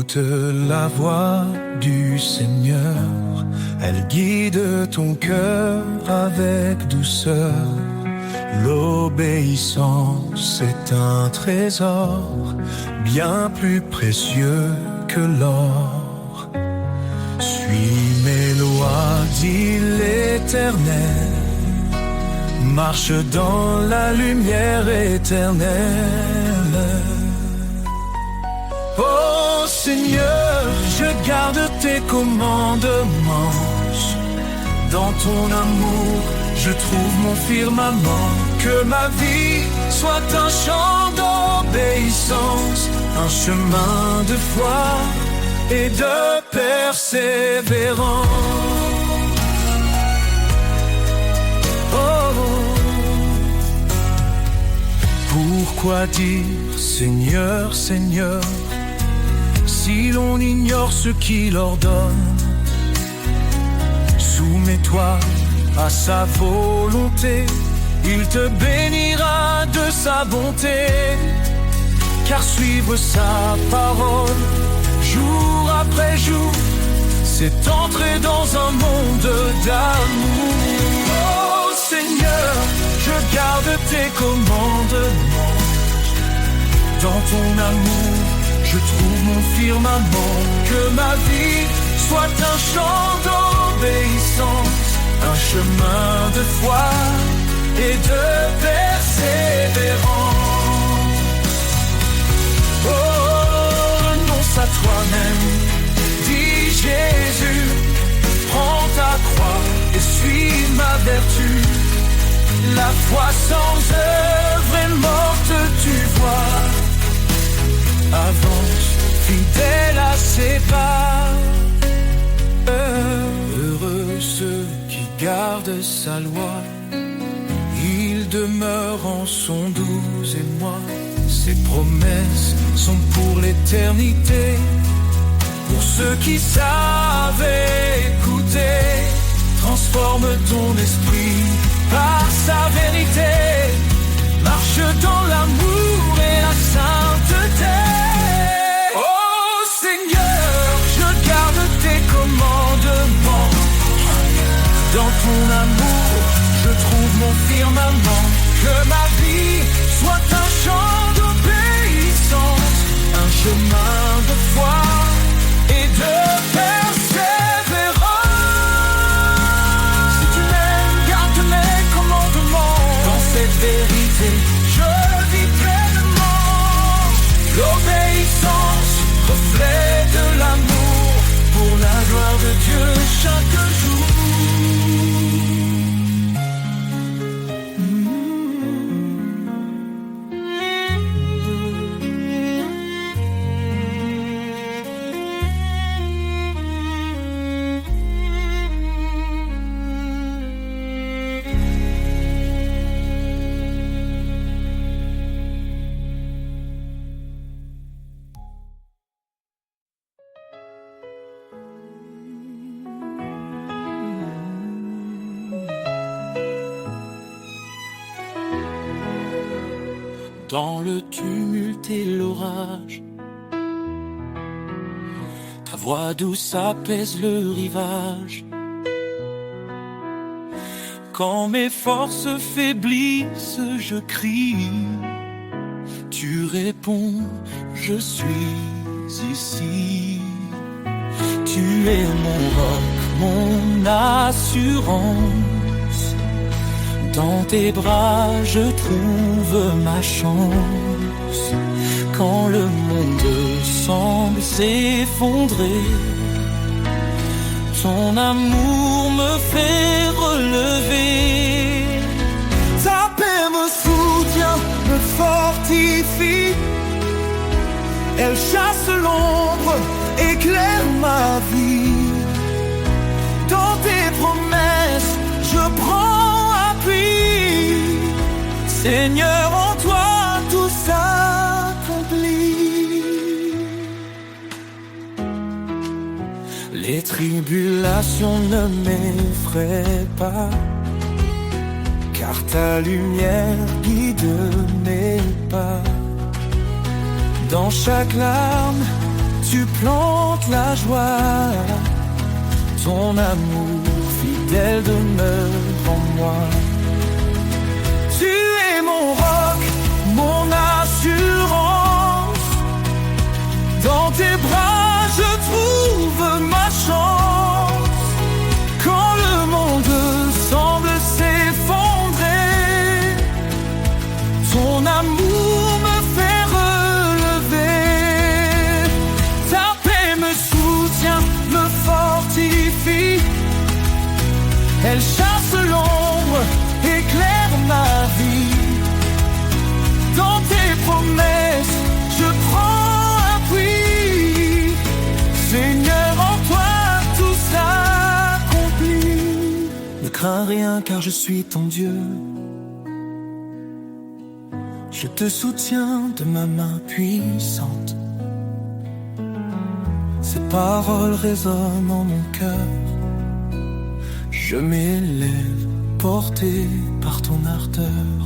Écoute la voix du Seigneur, elle guide ton cœur avec douceur. L'obéissance est un trésor bien plus précieux que l'or. Suis mes lois, dit l'Éternel, marche dans la lumière éternelle. Oh Seigneur, je garde tes commandements. Dans ton amour, je trouve mon firmament. Que ma vie soit un chant d'obéissance, un chemin de foi et de persévérance. Oh, pourquoi dire Seigneur, Seigneur, si l'on ignore ce qu'il ordonne? Soumets-toi à sa volonté, il te bénira de sa bonté. Car suivre sa parole, jour après jour, c'est entrer dans un monde d'amour. Oh Seigneur, je garde tes commandements. Dans ton amour, je trouve mon firmament. Que ma vie soit un chant d'obéissance, un chemin de foi et de persévérance. Oh, renonce à toi-même, dit Jésus, prends ta croix et suis ma vertu. La foi sans œuvre est morte, tu vois. Avance, fidèle à ses pas. Heureux ceux qui gardent sa loi, il demeure en son doux émoi. Ses promesses sont pour l'éternité, pour ceux qui savent écouter. Transforme ton esprit par sa vérité, marche dans l'amour et la sainteté. Oh Seigneur, je garde tes commandements. Dans ton amour, je trouve mon firmament. Que ma vie soit un chant d'obéissance, un chemin de foi et de persévérance. Si tu m'aimes, garde mes commandements. Dans cette vérité, je vis pleinement. L'obéissance, reflet de l'amour, pour la gloire de Dieu chaque jour. Dans le tumulte et l'orage, ta voix douce apaise le rivage. Quand mes forces faiblissent, je crie. Tu réponds, je suis ici. Tu es mon roc, mon assurance. Dans tes bras, je trouve ma chance. Quand le monde semble s'effondrer, ton amour me fait relever. Ta paix me soutient, me fortifie. Elle chasse l'ombre, éclaire ma vie. Dans tes promesses, je prends appui. Seigneur, en toi tout s'accomplit. Les tribulations ne m'effraient pas, car ta lumière guide mes pas. Dans chaque larme, tu plantes la joie. Ton amour fidèle demeure en moi. Tu es mon roc, mon assurance. Dans tes bras je trouve ma chance. Quand le monde semble s'effondrer, ton amour me fait relever. Ta paix me soutient, me fortifie. Elle chasse l'ombre, éclaire ma vie. Dans tes promesses, je prends appui. Seigneur, en toi tout s'accomplit. Ne crains rien car je suis ton Dieu. Je te soutiens de ma main puissante. Ces paroles résonnent en mon cœur. Je m'élève, porté par ton ardeur.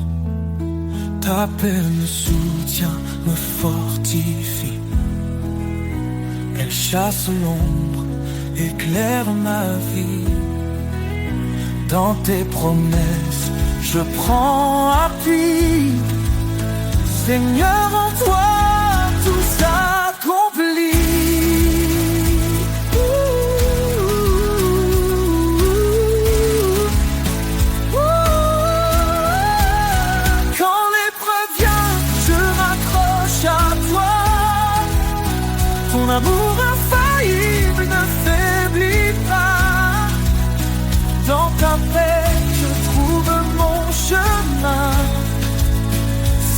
Ta paix me soutient, me fortifie. Elle chasse l'ombre, éclaire ma vie. Dans tes promesses, je prends appui. Seigneur, en toi tout s'accomplit. Quand l'épreuve vient, je m'accroche à toi. Ton amour infaillible ne faiblit pas. Dans ta paix, je trouve mon chemin.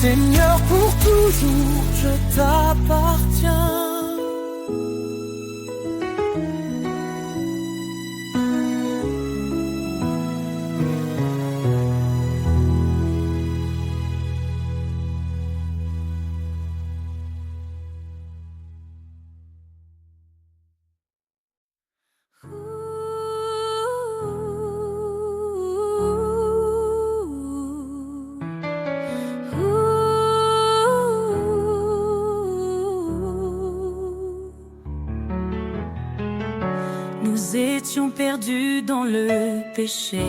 Seigneur, pour toujours, je t'appartiens. Nous étions perdus dans le péché,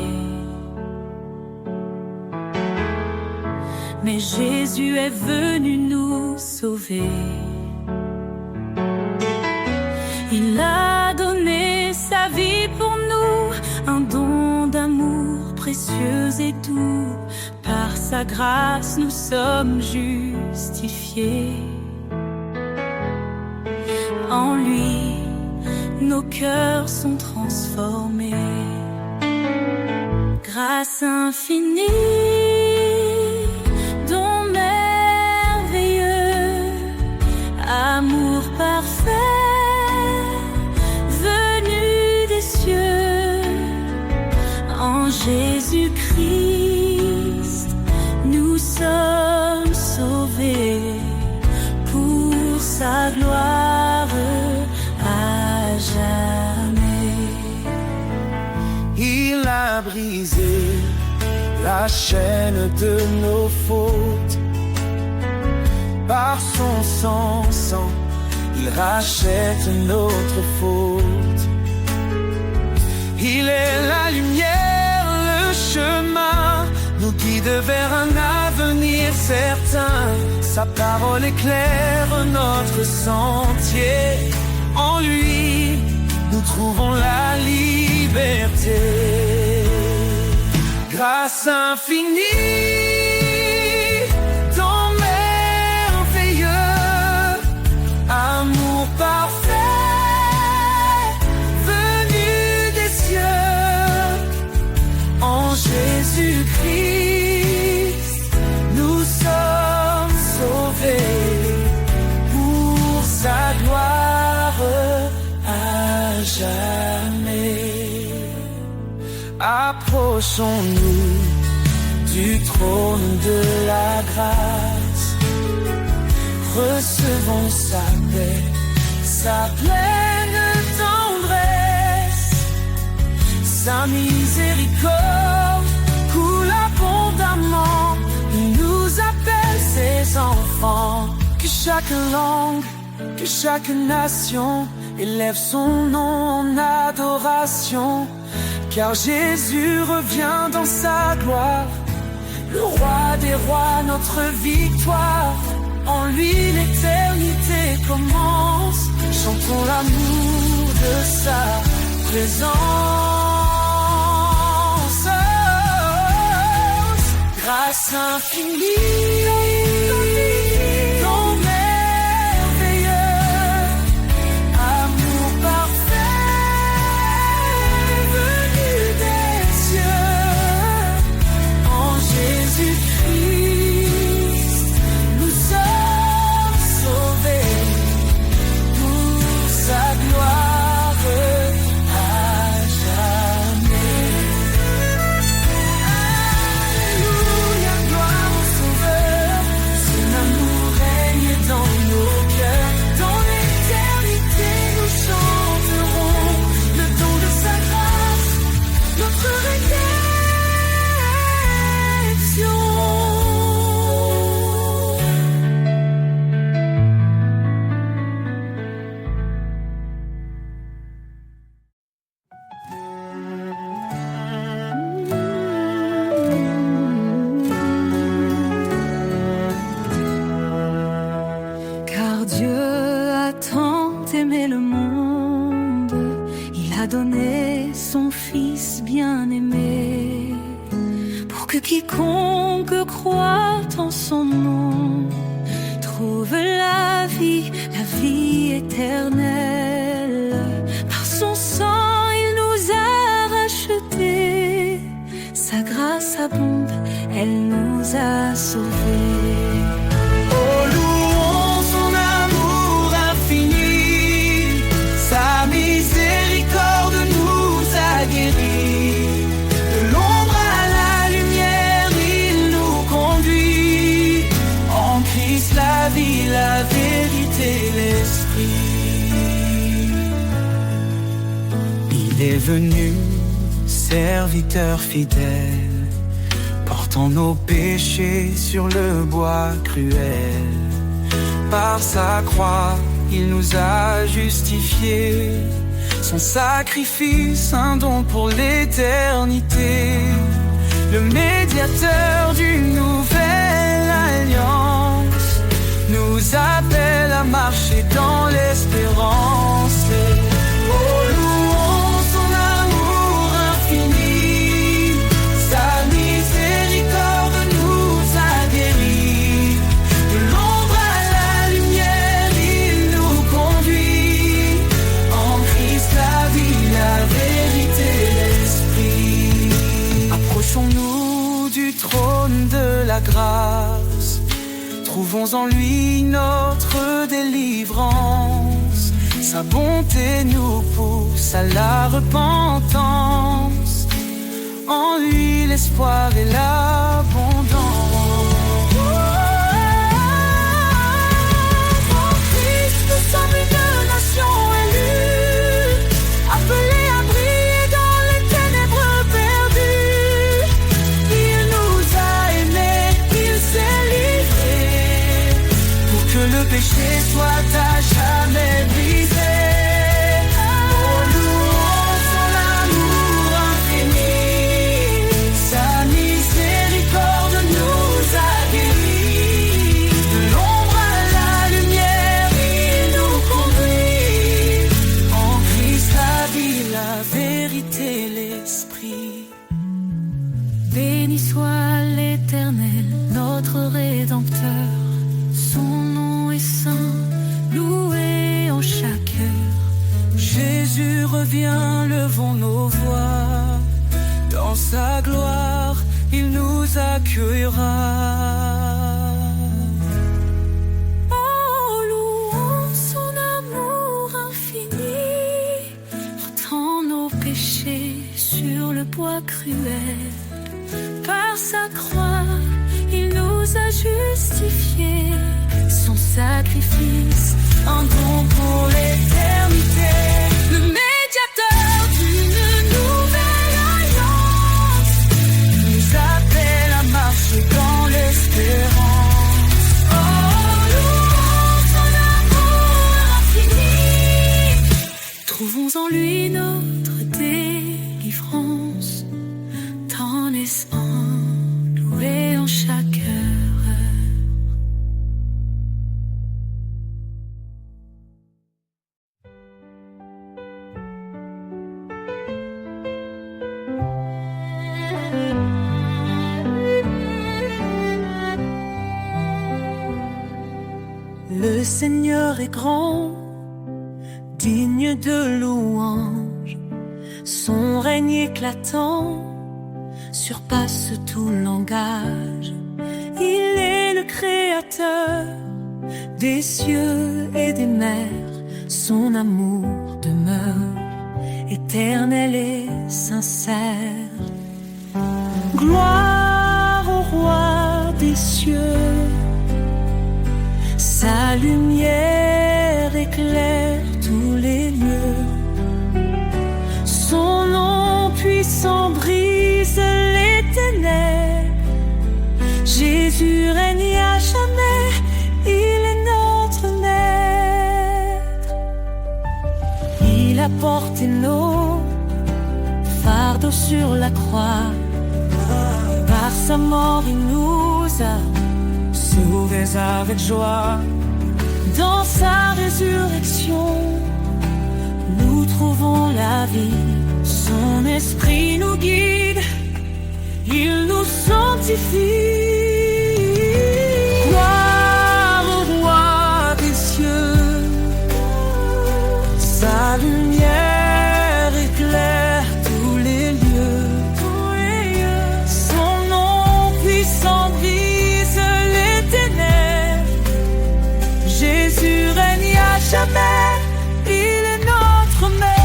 mais Jésus est venu nous sauver. Il a donné sa vie pour nous, un don d'amour précieux et doux. Par sa grâce nous sommes justifiés. En lui, nos cœurs sont transformés. Grâce infinie, don merveilleux, amour parfait, venu des cieux. En Jésus-Christ, nous sommes sauvés pour sa gloire. Jamais. Il a brisé la chaîne de nos fautes. Par son sang, il rachète notre faute. Il est la lumière, le chemin, nous guide vers un avenir certain. Sa parole éclaire notre sentier. En lui, nous trouvons la liberté. Grâce infinie, don merveilleux, amour parfait, venu des cieux. En Jésus-Christ, nous sommes sauvés pour sa gloire. À jamais. Approchons-nous du trône de la grâce. Recevons sa paix, sa pleine tendresse. Sa miséricorde coule abondamment. Il nous appelle ses enfants. Que chaque langue Que chaque nation élève son nom en adoration, car Jésus revient dans sa gloire. Le roi des rois, notre victoire. En lui l'éternité commence. Chantons l'amour de sa présence. Grâce infinie, ton merveilleux amour parfait venu des cieux. En Jésus-Christ, nous sommes sauvés pour sa gloire à jamais. Alléluia, gloire au Sauveur. Son amour règne dans nos cœurs. Dans l'éternité, nous chanterons le don de sa grâce, notre rédemption. Car Dieu a tant aimé le monde, il a donné son Fils bien-aimé, pour que quiconque croit en son nom trouve la vie éternelle. Par son sang, il nous a rachetés, sa grâce abonde, elle nous a sauvés. Oh, louons son amour infini, sa miséricorde nous a guéris. De l'ombre à la lumière, il nous conduit. En Christ la vie, la vérité, l'esprit. Il est venu, serviteur fidèle, portant nos péchés sur le bois cruel. Par sa croix, il nous a justifiés. Son sacrifice, un don pour l'éternité. Le médiateur d'une nouvelle alliance nous appelle à marcher dans l'espérance. Oh, louons son amour infini, sa miséricorde nous a guéris. De l'ombre à la lumière, il nous conduit. En Christ la vie, la vérité, l'esprit. Approchons-nous du trône de la grâce, trouvons en lui notre délivrance. Sa bonté nous pousse à la repentance. En lui l'espoir et l'abondance. En Christ nous sommes une nation élue, appelée à briller dans les ténèbres perdues. Il nous a aimés, il s'est livré, pour que le péché soit à jamais brisé. Oh, louons son amour infini, sa miséricorde nous a guéris. De l'ombre à la lumière, il nous conduit. En Christ la vie, la vérité, l'esprit. Béni soit l'Éternel, notre Rédempteur. Son nom est saint, loué en chaque heure. Jésus revient, levons nos voix. Dans sa gloire, il nous accueillera. Oh, louons son amour infini, portant nos péchés sur le bois cruel. Par sa croix, il nous a justifiés. Son sacrifice, un don pour l'éternité. Le médiateur d'une nouvelle alliance nous appelle à marcher dans l'espérance. Oh, louons son amour Seigneur est grand, digne de louange. Son règne éclatant surpasse tout langage. Il est le créateur des cieux et des mers. Son amour demeure éternel et sincère. Gloire au roi des cieux, sa lumière éclaire tous les lieux. Son nom puissant brise les ténèbres. Jésus règne à jamais, il est notre maître. Il a porté nos fardeaux sur la croix. Par sa mort il nous a sauvés avec joie. Dans sa résurrection, nous trouvons la vie. Son esprit nous guide, il nous sanctifie. Gloire au roi des cieux, sa lumière éclaire tous les lieux. Son nom puissant brise les ténèbres. Jésus règne à jamais, il est notre maître.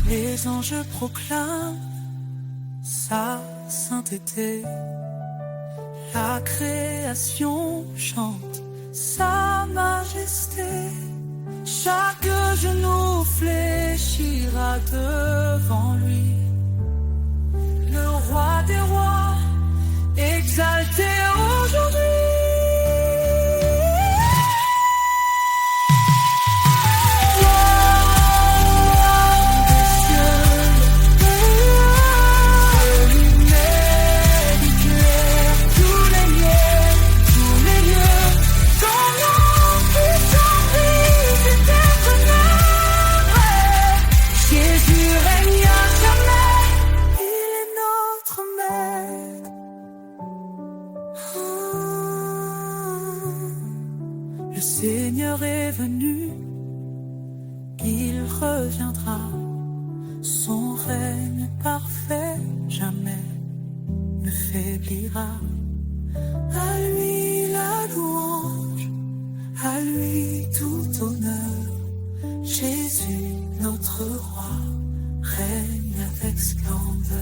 Les anges proclament sa sainteté. La création chante sa majesté. Chaque genou fléchira devant lui. Le roi des rois, exalté aujourd'hui. Le Seigneur est venu, il reviendra. Son règne parfait jamais ne faiblira. À lui la louange, à lui tout honneur. Jésus, notre roi, règne avec splendeur.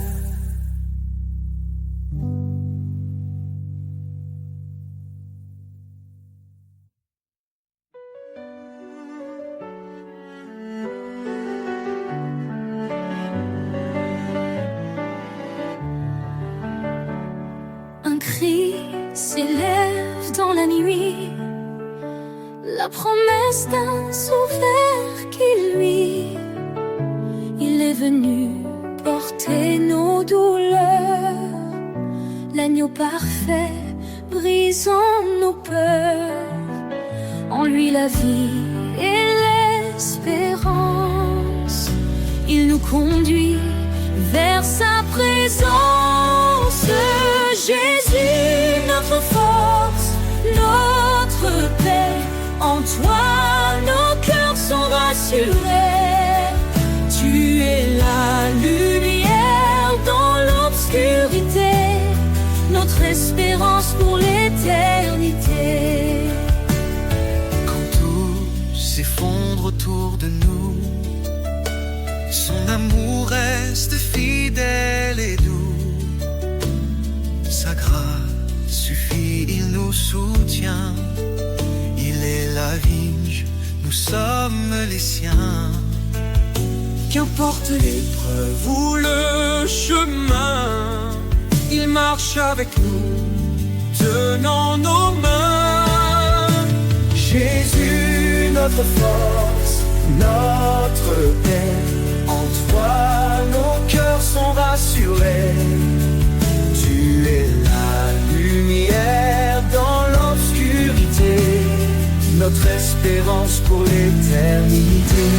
Un cri s'élève dans la nuit, la promesse d'un sauveur qui lui, il est venu porter nos douleurs, l'agneau parfait brisant nos peurs, en lui la vie et l'espérance, il nous conduit vers sa présence. Jésus, notre force, notre paix, en toi nos cœurs sont rassurés. Tu es la lumière dans l'obscurité, notre espérance pour l'éternité. Quand tout s'effondre autour de nous, son amour reste fidèle et doux. Sa grâce suffit, il nous soutient. Il est la vigne, nous sommes les siens. Qu'importe l'épreuve ou le chemin, il marche avec nous, tenant nos mains. Jésus, notre force, notre paix, en toi nos cœurs sont rassurés. Tu es la lumière dans l'obscurité, notre espérance pour l'éternité.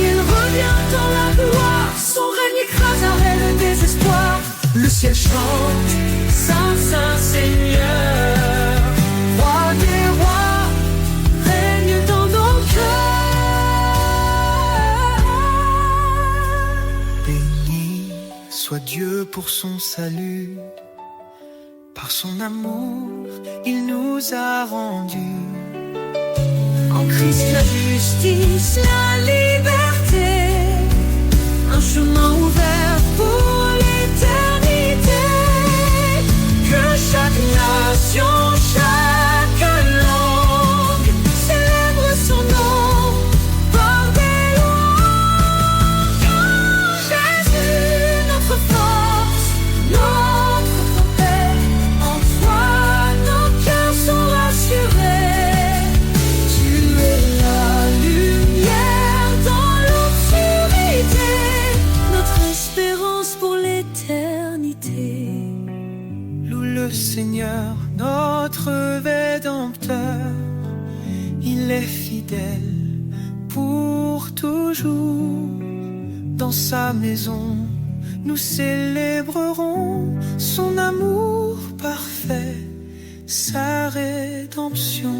Il revient dans la gloire, son règne écraserait le désespoir. Le ciel chante, Saint, Saint Seigneur. Roi des rois, règne dans nos cœurs. Béni soit Dieu pour son salut. Par son amour, il nous a rendus. En Christ la justice, la liberté, un chemin ouvert pour l'éternité. Que chaque nation, chaque langue Célèbre son nom par des louanges. Jésus, notre force, notre paix, en toi nos cœurs sont rassurés. Tu es la lumière dans l'obscurité, notre espérance pour l'éternité. Loue le Seigneur, notre Rédempteur. Il est fidèle pour toujours. Dans sa maison, nous célébrerons son amour parfait, sa rédemption.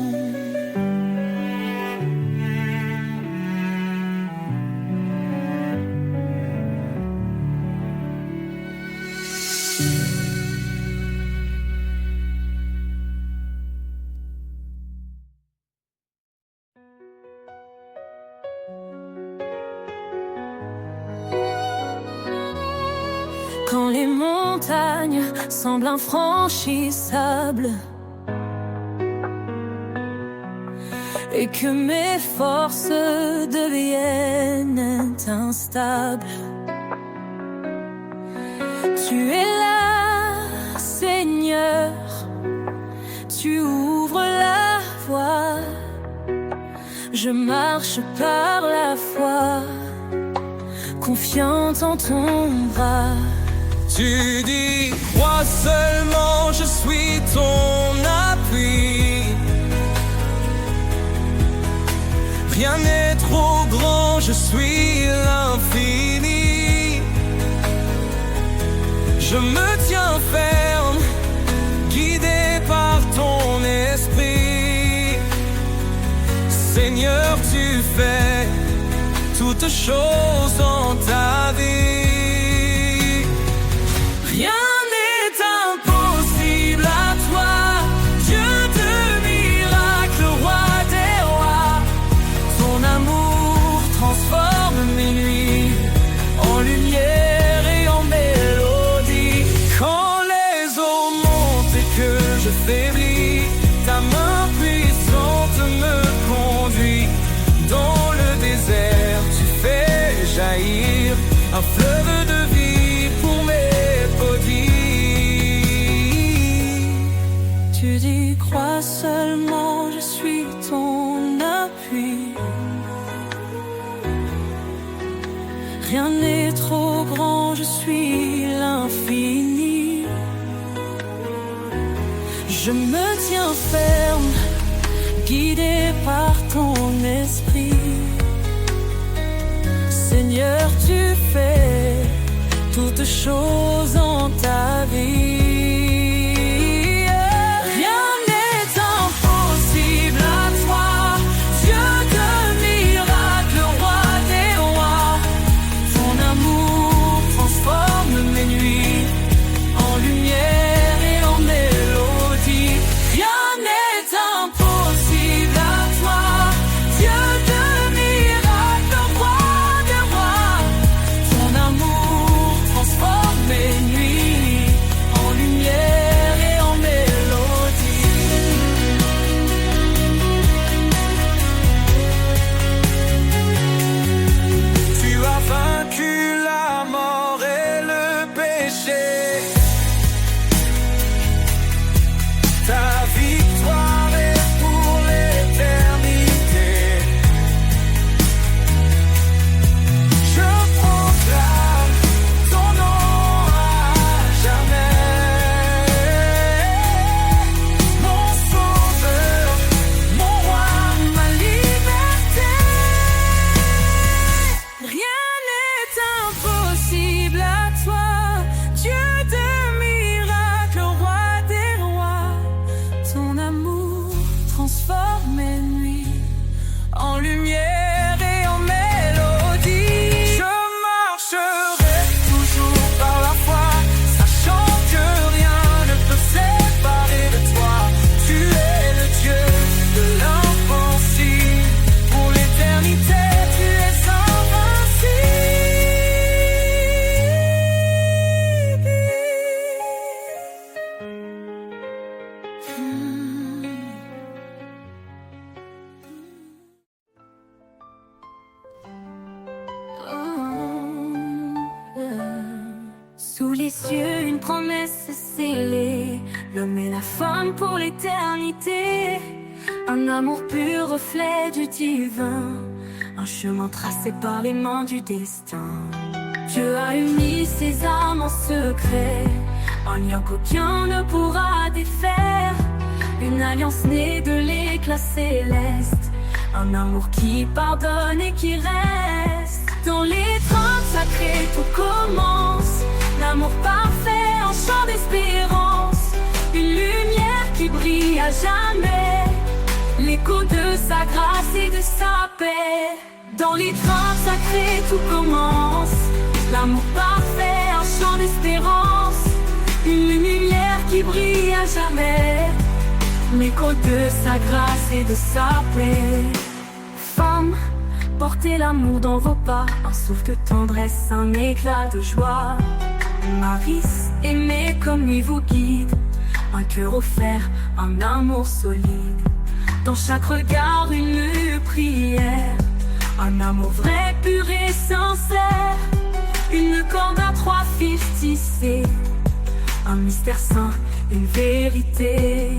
Quand les montagnes semblent infranchissables et que mes forces deviennent instables, tu es là, Seigneur, tu ouvres la voie. Je marche par la foi, confiante en ton bras. Tu dis, crois seulement, je suis ton appui. Rien n'est trop grand, je suis l'infini. Je me tiens ferme, guidé par ton esprit. Seigneur, tu fais toutes choses en ta vie. Rien n'est impossible à toi, Dieu de miracles, roi des rois. Ton amour transforme mes nuits en lumière et en mélodie. Quand les eaux montent et que je faiblis, ta main puissante me conduit. Dans le désert, tu fais jaillir un fleuve de vie pour mes bodies. Tu dis, crois seulement, je suis ton appui. Rien n'est trop grand, je suis l'infini. Je me tiens ferme, guidé par ton esprit. Seigneur, tu fais toutes choses en ta vie. Rien n'est impossible à toi, Dieu de miracles, roi des rois. Ton amour transforme mes nuits en lumière et en mélodie. Rien n'est impossible à toi, Dieu de miracles, roi des rois. Ton amour transforme mes nuits en lumière. promesse scellée, l'homme et la femme pour l'éternité. Un amour pur, reflet du divin, un chemin tracé par les mains du destin. Dieu a uni ses âmes en secret, un lien qu'aucun ne pourra défaire. Une alliance née de l'éclat céleste, un amour qui pardonne et qui reste. Dans l'étreinte sacrée tout commence, l'amour parfait, un chant d'espérance, une lumière qui brille à jamais, l'écho de sa grâce et de sa paix. Dans l'étreinte sacrée tout commence, l'amour parfait, un chant d'espérance, une lumière qui brille à jamais, l'écho de sa grâce et de sa paix. Femme, portez l'amour dans vos pas, un souffle de tendresse, un éclat de joie. Maris, aimez comme lui vous guide, un cœur offert, un amour solide. Dans chaque regard une prière, un amour vrai, pur et sincère. Une corde à 3 fils tissés, un mystère saint, une vérité.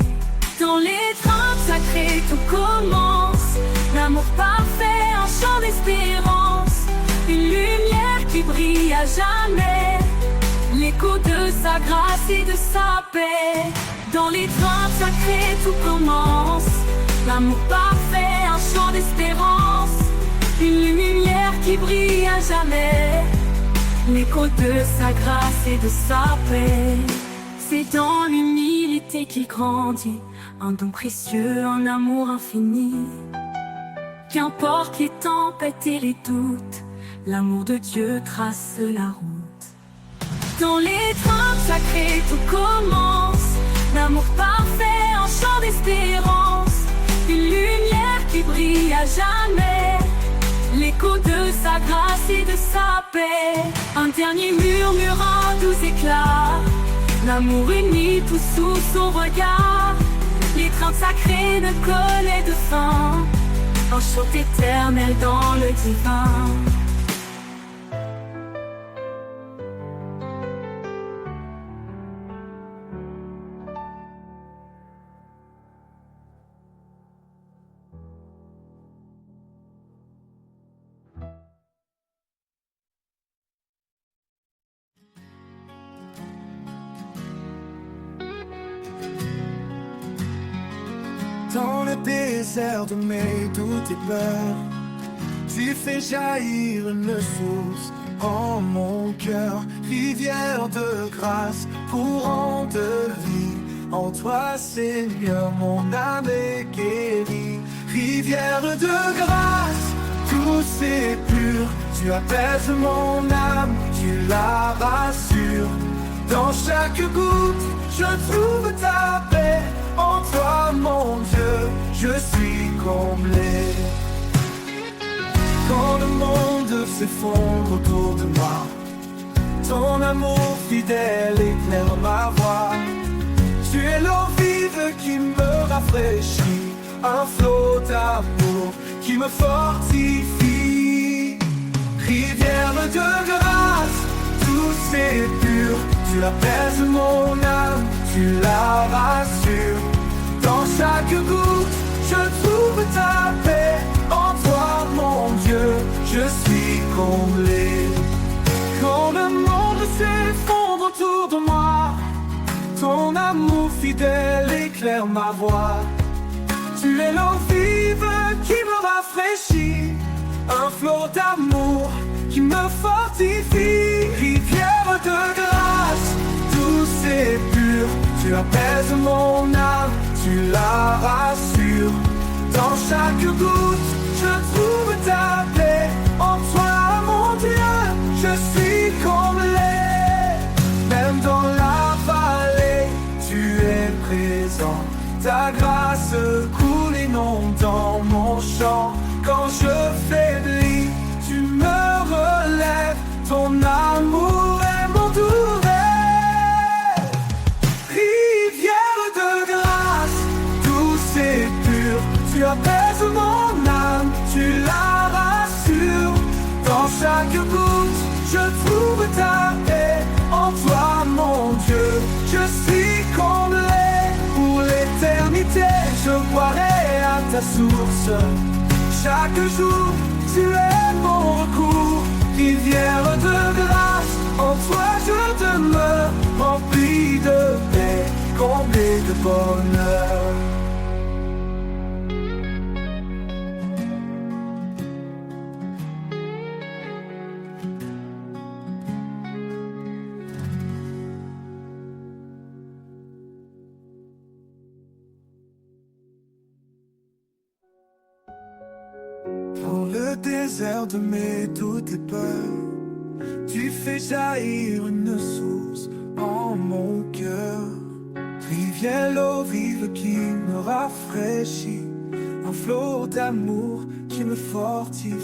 Dans l'étreinte sacrée tout commence, l'amour parfait, un chant d'espérance, une lumière qui brille à jamais, l'écho de sa grâce et de sa paix. Dans l'étreinte sacrée tout commence, l'amour parfait, un chant d'espérance, une lumière qui brille à jamais, l'écho de sa grâce et de sa paix. C'est dans l'humilité qu'il grandit, un don précieux, un amour infini. Qu'importe les tempêtes et les doutes, l'amour de Dieu trace la route. Dans l'étreinte sacrée tout commence, l'amour parfait, un chant d'espérance, une lumière qui brille à jamais, l'écho de sa grâce et de sa paix. Un dernier murmure, un doux éclat, l'amour unit tout sous son regard. L'étreinte sacrée ne connaît de fin, un chant éternel dans le divin. Dans le désert de mes doutes et peurs, tu fais jaillir une source en mon cœur, rivière de grâce, courant de vie. En toi, Seigneur, mon âme est guérie. Rivière de grâce, tout c'est pur. Tu apaises mon âme, tu la rassures. Dans chaque goutte, je trouve ta paix. En toi, mon Dieu, je suis comblé. Quand le monde s'effondre autour de moi, ton amour fidèle éclaire ma voie. Tu es l'eau vive qui me rafraîchit, un flot d'amour qui me fortifie. Rivière de grâce, tout c'est pur. Tu apaises mon âme, tu la rassures. Dans chaque goutte, je trouve ta paix. En toi, mon Dieu, je suis comblé. Quand le monde s'effondre autour de moi, ton amour fidèle éclaire ma voie. Tu es l'eau vive qui me rafraîchit, un flot d'amour qui me fortifie. Rivière de grâce, tout c'est pur. Tu apaises mon âme, tu la rassures. Dans chaque goutte, je trouve ta paix. En toi, mon Dieu, je suis comblé. Même dans la vallée, tu es présent. Ta grâce coule inondant mon champ. Quand je faiblis, tu me relèves. Ton amour est mon doux rêve. Rivière de grâce, tout c'est pur. Tu apaises mon âme, tu la rassures. Dans chaque goutte, je trouve ta paix. En toi, mon Dieu, je boirai à ta source. Chaque jour, tu es mon recours. Rivière de grâce, en toi je demeure, rempli de paix, comblé de bonheur. Dans le désert de mes doutes et peurs, tu fais jaillir une source en mon cœur. Rivière l'eau vive qui me rafraîchit, un flot d'amour qui me fortifie.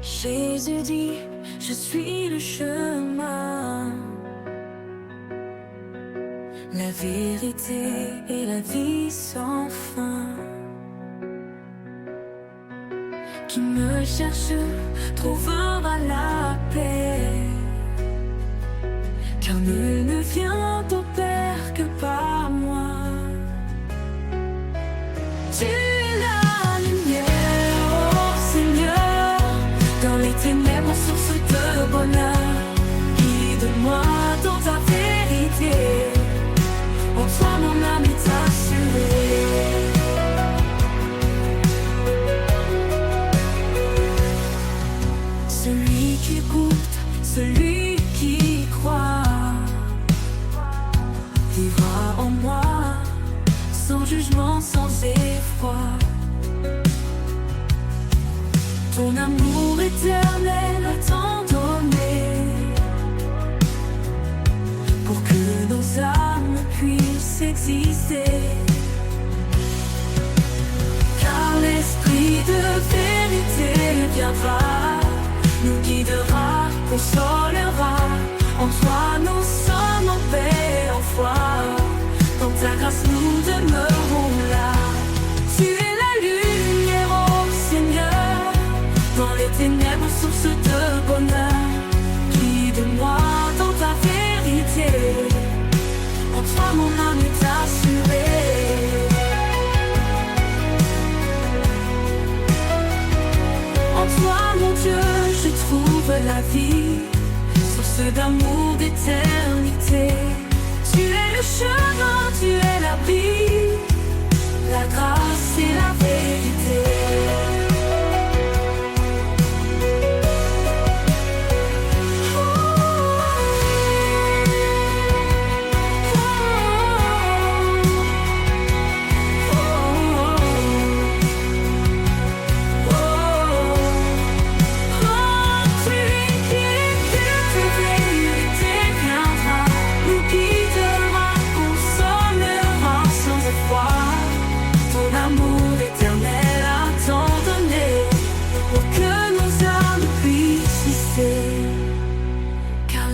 Jésus dit, je suis le chemin, la vérité et la vie sans fin. Qui me cherche trouvera la paix, car nul ne vient au Père que par moi. Tu es la lumière, oh Seigneur, dans les ténèbres, source de bonheur. Guide-moi dans ta vérité, en toi mon âme est assurée. Celui qui écoute, celui qui croit, vivra en moi, sans jugement, sans effroi. Ton amour éternel a tant donné, pour que nos âmes puissent exister. Car l'esprit de vérité viendra, nous guidera, consolera. En toi nous sommes en paix, en foi. Dans ta grâce nous demeurons là. Tu es la lumière, oh Seigneur, dans les ténèbres, source de bonheur. Guide-moi dans ta vérité, en toi mon âme est assurée. En toi mon Dieu je trouve la vie, source d'amour, d'éternité. Tu es le chemin, tu es la vie, la grâce et la vérité.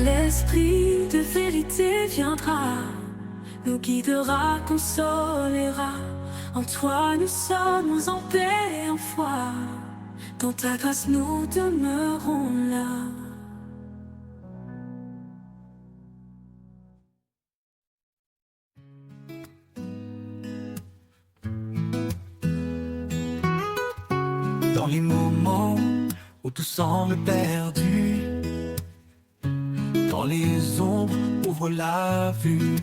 L'esprit de vérité viendra, nous guidera, consolera. En toi nous sommes en paix, en foi. Dans ta grâce nous demeurons là. Dans les moments où tout semble perdu, dans les ombres, ouvre la vue.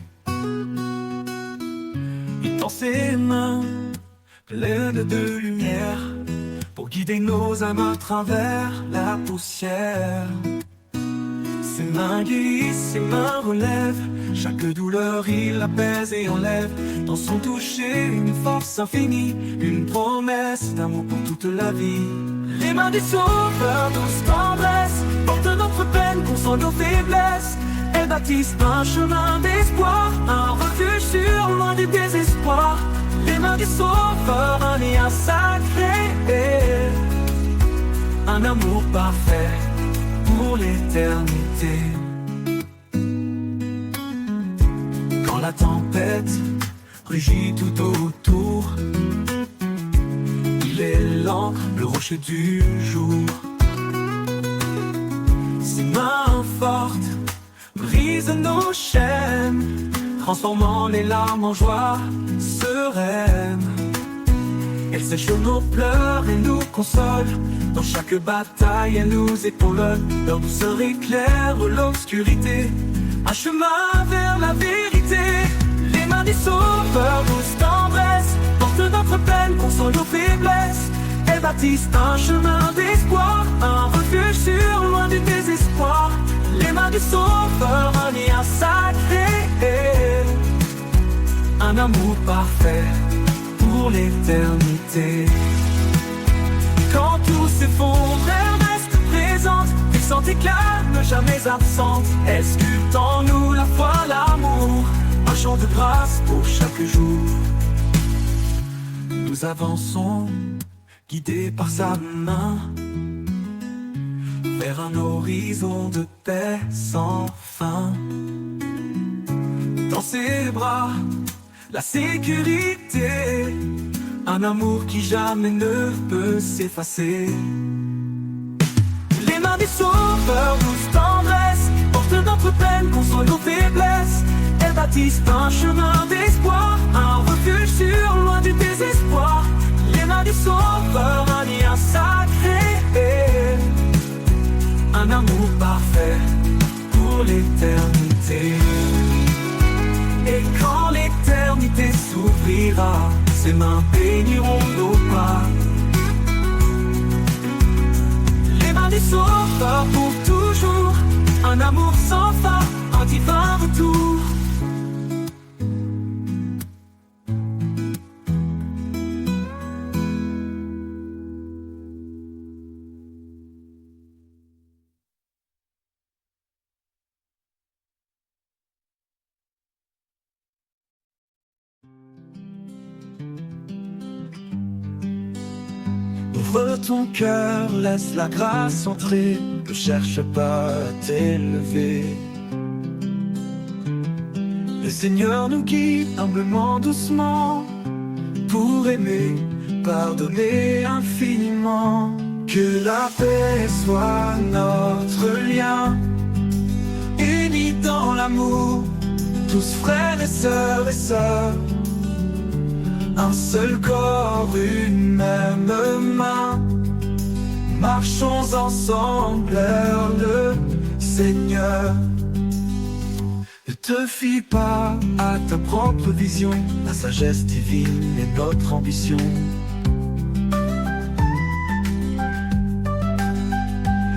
Et dans ses mains, pleines de lumière, pour guider nos âmes à travers la poussière. Ses mains guérissent, ses mains relèvent, chaque douleur il apaise et enlève. Dans son toucher, une force infinie, une promesse d'amour pour toute la vie. Les mains du Sauveur, douce tendresse, portent notre peine, console nos faiblesses. Elles bâtissent un chemin d'espoir, un refuge sûr, loin du désespoir. Les mains du Sauveur, un lien sacré, un amour parfait pour l'éternité. Quand la tempête rugit tout autour, il est lent, le rocher du jour. Ses mains fortes brisent nos chaînes, transformant les larmes en joie sereine. Elle sèche nos pleurs et nous console. Dans chaque bataille, elle nous épaule. Leur douceur éclaire l'obscurité, un chemin vers la vérité. Les mains du Sauveur, douce tendresse, portent notre peine, console nos faiblesses. Elles bâtissent un chemin d'espoir, un refuge sûr, loin du désespoir. Les mains du Sauveur, un lien sacré, un amour parfait pour l'éternité. Quand tout s'effondre, elle reste présente, puissante éclat, ne jamais absente. Elle sculpte en nous la foi, l'amour, un chant de grâce pour chaque jour. Nous avançons, guidés par sa main, vers un horizon de paix sans fin. Dans ses bras, la sécurité, un amour qui jamais ne peut s'effacer. Les mains du Sauveur, douce tendresse, portent notre peine, console nos faiblesses. Elles bâtissent un chemin d'espoir, un refuge sûr, loin du désespoir. Les mains du Sauveur, un lien sacré, un amour parfait pour l'éternité. Et quand l'éternité s'ouvrira, ses mains béniront nos pas. Les mains du Sauveur pour toujours, un amour sans fin, un divin retour. Ouvre ton cœur, laisse la grâce entrer, ne cherche pas à t'élever. Le Seigneur nous guide humblement, doucement, pour aimer, pardonner infiniment. Que la paix soit notre lien, unis dans l'amour, tous frères et sœurs. Un seul corps, une même main, marchons ensemble vers le Seigneur. Ne te fie pas à ta propre vision, la sagesse divine est notre ambition.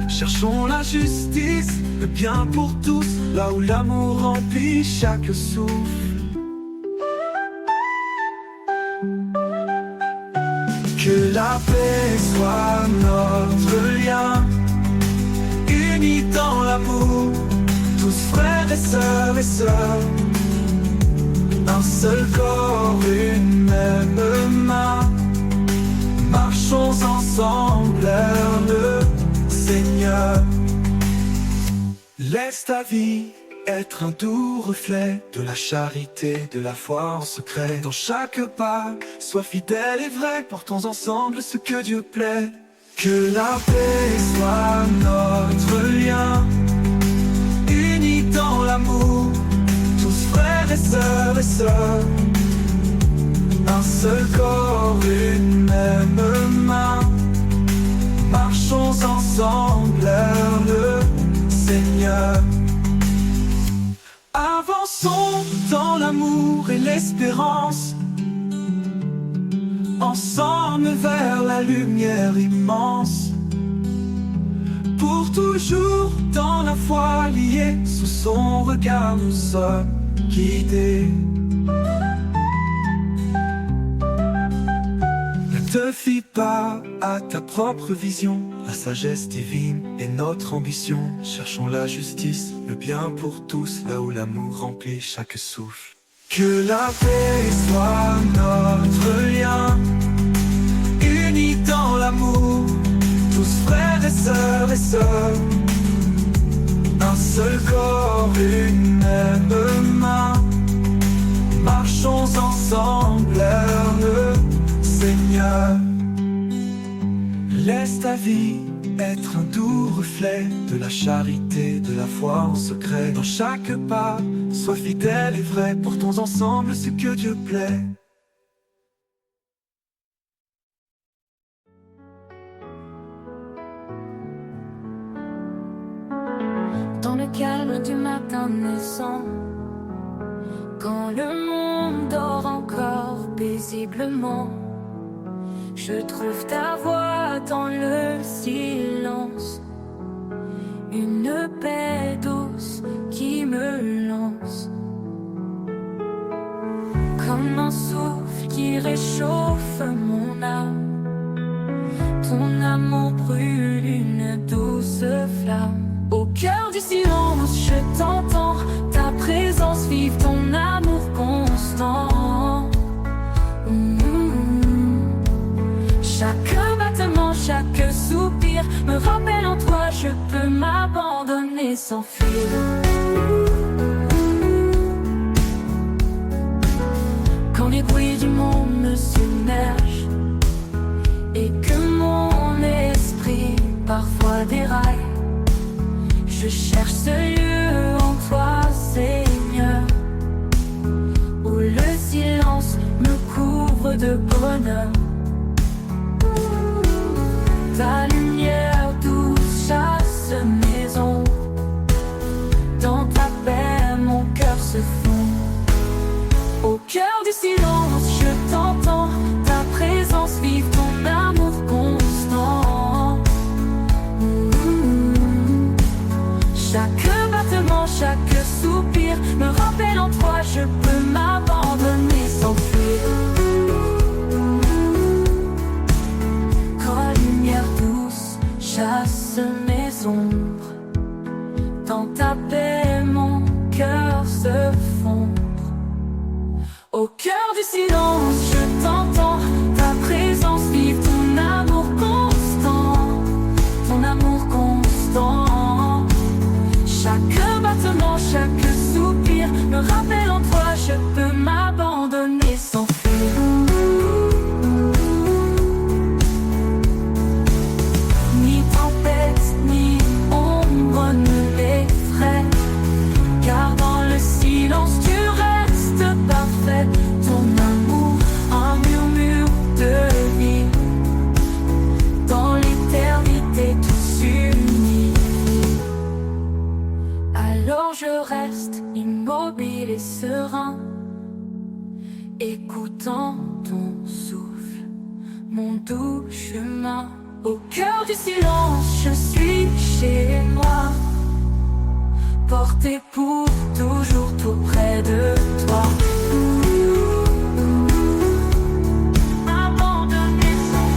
Cherchons la justice, le bien pour tous, là où l'amour remplit chaque souffle. Que la paix soit notre lien, unis dans l'amour, tous frères et sœurs. Un seul corps, une même main, marchons ensemble vers le Seigneur. Laisse ta vie être un doux reflet de la charité, de la foi en secret. Dans chaque pas, sois fidèle et vrai, portons ensemble ce que Dieu plaît. Que la paix soit notre lien, unis dans l'amour, tous frères et sœurs. Un seul corps, une même main, marchons ensemble vers le Seigneur. Avançons dans l'amour et l'espérance, ensemble vers la lumière immense. Pour toujours dans la foi liée, sous son regard nous sommes guidés. Ne te fie pas à ta propre vision, la sagesse divine est notre ambition. Cherchons la justice, le bien pour tous, là où l'amour remplit chaque souffle. Que la paix soit notre lien, unis dans l'amour, tous frères et sœurs. seul corps, une même main. Marchons ensemble vers le Seigneur. Laisse ta vie être un doux reflet de la charité, de la foi en secret. Dans chaque pas, sois fidèle et vrai, portons ensemble ce que Dieu plaît. Dans le calme du matin naissant, quand le monde dort encore paisiblement, je trouve ta voix dans le silence, une paix douce qui me lance, comme un souffle qui réchauffe mon âme. Ton amour brûle une douce flamme. Au cœur du silence, je t'entends, ta présence vive, ton amour constant. Chaque battement, chaque soupir me rappelle en toi, je peux m'abandonner sans fuir. Quand les bruits du monde me submergent et que mon esprit parfois déraille, je cherche ce lieu en toi, Seigneur, où le silence me couvre de bonheur. Ta lumière douce chasse mes ombres. Dans ta paix, mon cœur se fond. Au cœur du silence, je t'entends, ta présence vive, ton amour constant. Chaque battement, chaque soupir me rappelle en toi, je peux m'abandonner sans fuir. Quand la lumière douce chasse mes ombres, dans ta paix mon cœur se fond. Au cœur du silence, je t'entends, ta présence vive, ton amour constant, ton amour constant. Chaque battement, chaque soupir me rappelle en toi, je peux m'abandonner sans fuir. Ni tempête, ni ombre ne l'effraie, car dans le silence tu restes parfait. Ton amour, un murmure de vie, dans l'éternité tout s'unit. Alors je reste immobile et serein, écoutant ton souffle, mon doux chemin. Au cœur du silence, je suis chez moi, porté pour toujours tout près de toi. Abandonné sans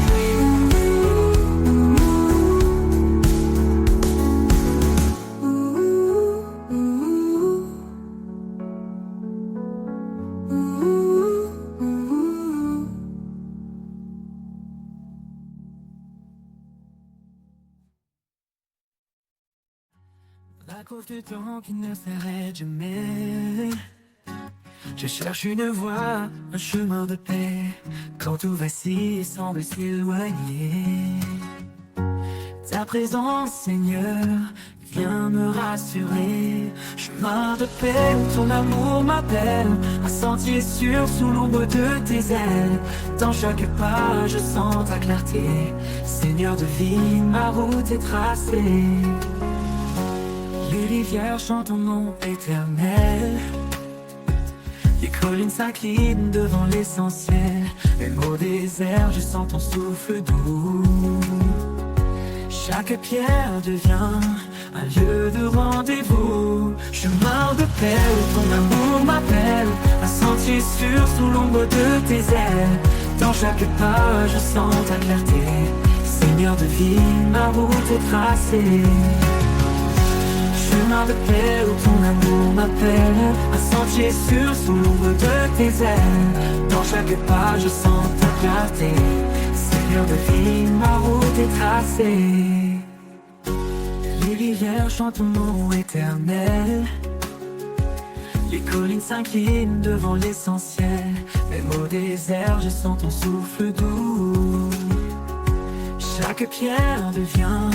À cause du temps qui ne s'arrête jamais, je cherche une voie, un chemin de paix, quand tout vacille et semble s'éloigner. Ta présence, Seigneur, vient me rassurer. Chemin de paix où ton amour m'appelle, un sentier sûr sous l'ombre de tes ailes. Dans chaque pas, je sens ta clarté. Seigneur de vie, ma route est tracée. Les rivières chantent ton nom éternel, les collines s'inclinent devant l'essentiel. Même au désert, je sens ton souffle doux. Chaque pierre devient un lieu de rendez-vous. Chemin de paix où ton amour m'appelle, un sentier sûr sous l'ombre de tes ailes. Dans chaque pas, je sens ta clarté. Seigneur de vie, ma route est tracée. Chemin de paix où ton amour m'appelle, un sentier sûr sous l'ombre de tes ailes. Dans chaque pas je sens ta clarté. Seigneur de vie, ma route est tracée. Les rivières terre chante ton nom éternel. Les collines s'inclinent devant l'essentiel. Même au désert, je sens ton souffle doux. Chaque pierre devient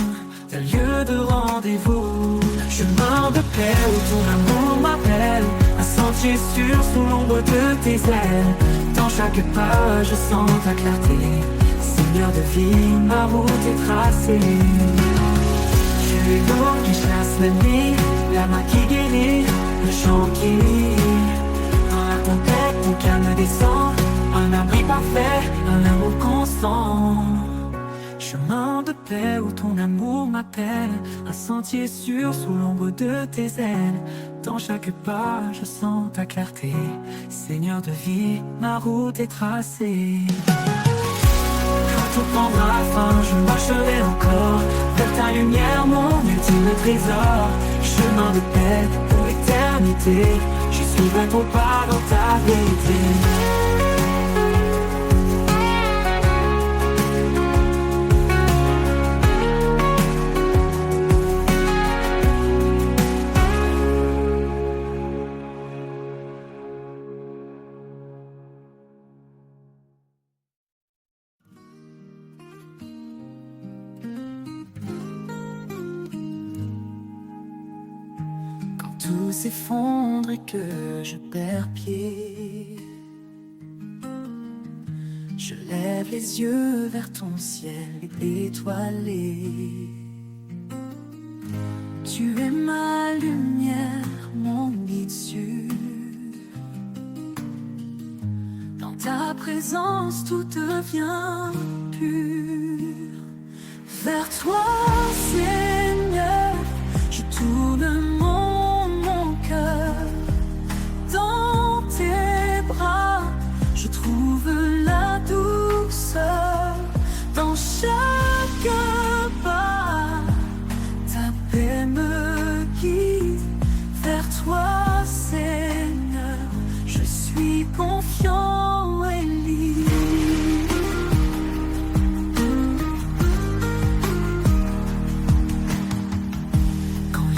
un lieu de rendez-vous. Chemin de paix où ton amour m'appelle. Un sentier sûr sous l'ombre de tes ailes. Dans chaque pas, je sens ta clarté. Seigneur de vie, ma route est tracée. Tu es l'eau qui chasse la nuit, la main qui guérit, le chant qui rit. Dans la tempête, ton calme descend. Un abri parfait, un amour constant. Chemin de paix où ton amour m'appelle. Un sentier sûr sous l'ombre de tes ailes. Dans chaque pas, je sens ta clarté. Seigneur de vie, ma route est tracée. Quand tout prendra fin, je marcherai encore vers ta lumière, mon ultime trésor. Chemin de paix pour l'éternité, je suivrai ton pas dans ta vérité. Tout s'effondre et que je perds pied, je lève les yeux vers ton ciel étoilé. Tu es ma lumière, mon guide sûr. Dans ta présence tout devient pur. Vers toi, Seigneur, je tourne mon cœur. Dans tes bras, je trouve la douceur. Dans chaque pas, ta paix me guide. Vers toi, Seigneur, je suis confiant et libre.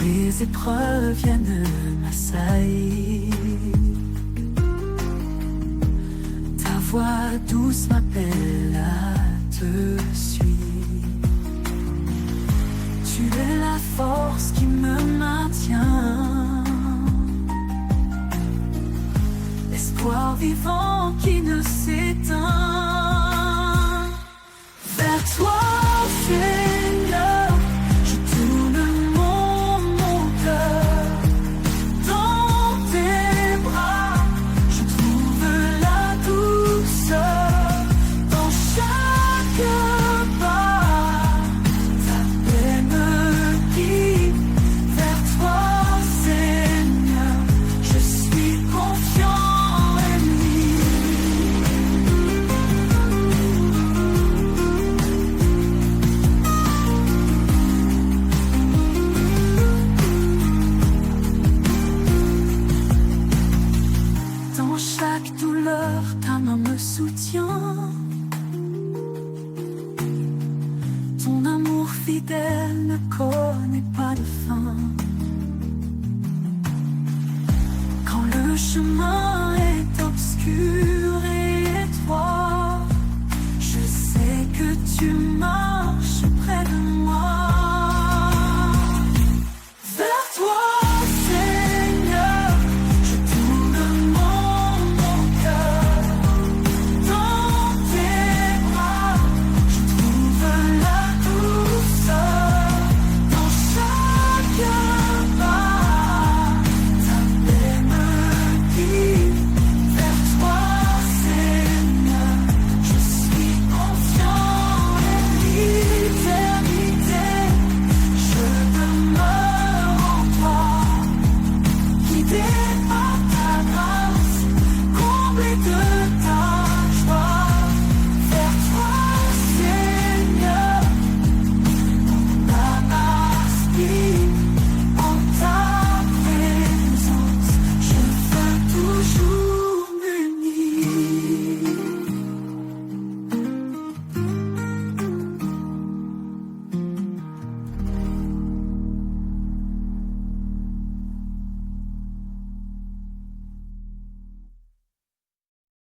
Les épreuves viennent m'assaillir, ta voix douce m'appelle à te suivre. Tu es la force qui me maintient, l'espoir vivant qui ne s'éteint. Vers toi, Seigneur, je tourne mon cœur. Dans tes bras, je trouve la douceur. Dans chaque pas, ta paix me guide. Vers toi, Seigneur, je suis confiant et libre. Dans chaque douleur, ta main me soutient. Ton amour fidèle ne connaît pas de fin. Quand le chemin